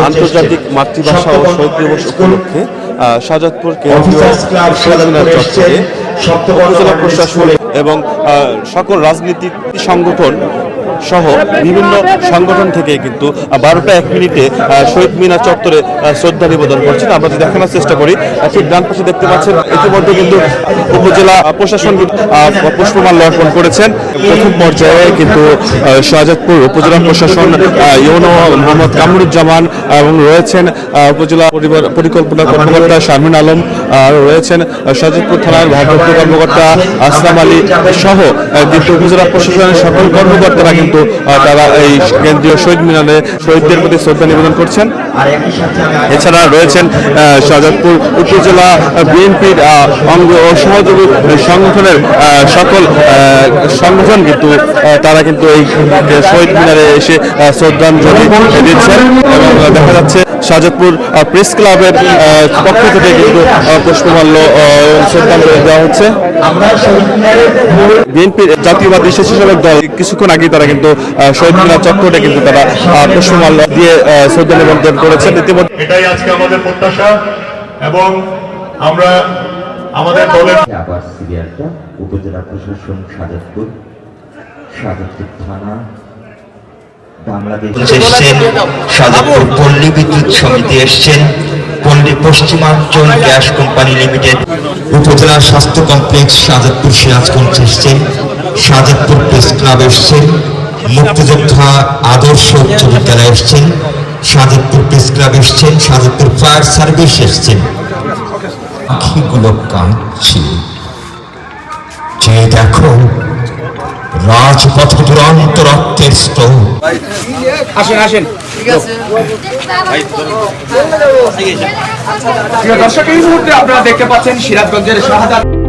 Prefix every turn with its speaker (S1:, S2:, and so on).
S1: আন্তর্জাতিক মাতৃভাষা ও শহীদ দিবস উপলক্ষে শাহজাদপুর কেন্দ্রীয় শহীদ মিনার চত্বরে উপজেলা প্রশাসন এবং সকল রাজনৈতিক সংগঠন সহ বিভিন্ন সংগঠন থেকে কিন্তু 12:01 শহীদ মিনার চত্বরে শ্রদ্ধা নিবেদন করছেন। আমরা যদি দেখানোর চেষ্টা করি, ঠিক ডান পাশে দেখতে পাচ্ছেন ইতিমধ্যে কিন্তু উপজেলা প্রশাসন পুষ্পমাল্য অর্পণ করেছেন। প্রথম পর্যায়ে কিন্তু শাহজাদপুর উপজেলা প্রশাসন ইউনো মোহাম্মদ কামরুজ্জামান এবং রয়েছেন উপজেলা পরিকল্পনা কর্মকর্তা শারমিন আলম, রয়েছেন শাহজাদপুর থানার ভারপ্রাপ্ত কর্মকর্তা আসলাম আলী সহ উপজেলা প্রশাসনের সকল কর্মকর্তারা কিন্তু তারা এই কেন্দ্রীয় শহীদ মিনারে শহীদদের প্রতি শ্রদ্ধা নিবেদন করছেন। এছাড়া রয়েছেন শাহজাদপুর উপজেলা বিএনপির অঙ্গ ও সহযোগী সংগঠনের সকল সংগঠন কিন্তু তারা কিন্তু এই শহীদ মিনারে এসে শ্রদ্ধাঞ্জলি দিচ্ছেন এবং দেখা যাচ্ছে শাহজাদপুর প্রেস ক্লাবের পক্ষ থেকে কিন্তু পুষ্পমাল্য শ্রদ্ধাঞ্জলি দেওয়া হচ্ছে। বিএনপির জাতীয়বাদী স্বেচ্ছাসেবক দল কিছুক্ষণ আগেই তারা কিন্তু শহীদ মিনার চত্বরে কিন্তু তারা পুষ্পমাল্য দিয়ে শ্রদ্ধা নিবেদন করেছেন। ইতিমধ্যে
S2: এটাই আজকে আমাদের প্রত্যাশা এবং আমরা আমাদের দলের
S3: আবার সিরিয়ালটা উপজেলা প্রশাসন শাহজাদপুর থানা বাংলাদেশ এসছেন, শাহজাদপুর পল্লী বিদ্যুৎ সমিতি এসছেন, পল্লী পশ্চিমাঞ্চল গ্যাস কোম্পানি লিমিটেড, উপজেলা স্বাস্থ্য কমপ্লেক্স শাহজাদপুর সিরাজগঞ্জ এসছেন, শাহজাদপুর প্রেস ক্লাব এসছেন, মুক্তিযোদ্ধা আদর্শ উচ্চ বিদ্যালয় এসছেন, শাহজাদপুর প্রেস ক্লাব এসছেন, শাহজাদপুর ফায়ার সার্ভিস এসছেন। আখিগুলো কাঁদছে যে দেখো রাজপথে দুরন্ত রক্তের স্রোত।
S4: আসেন আসেন ঠিক আছে দর্শক, এই মুহূর্তে আপনারা দেখতে পাচ্ছেন সিরাজগঞ্জের শাহজাদপুর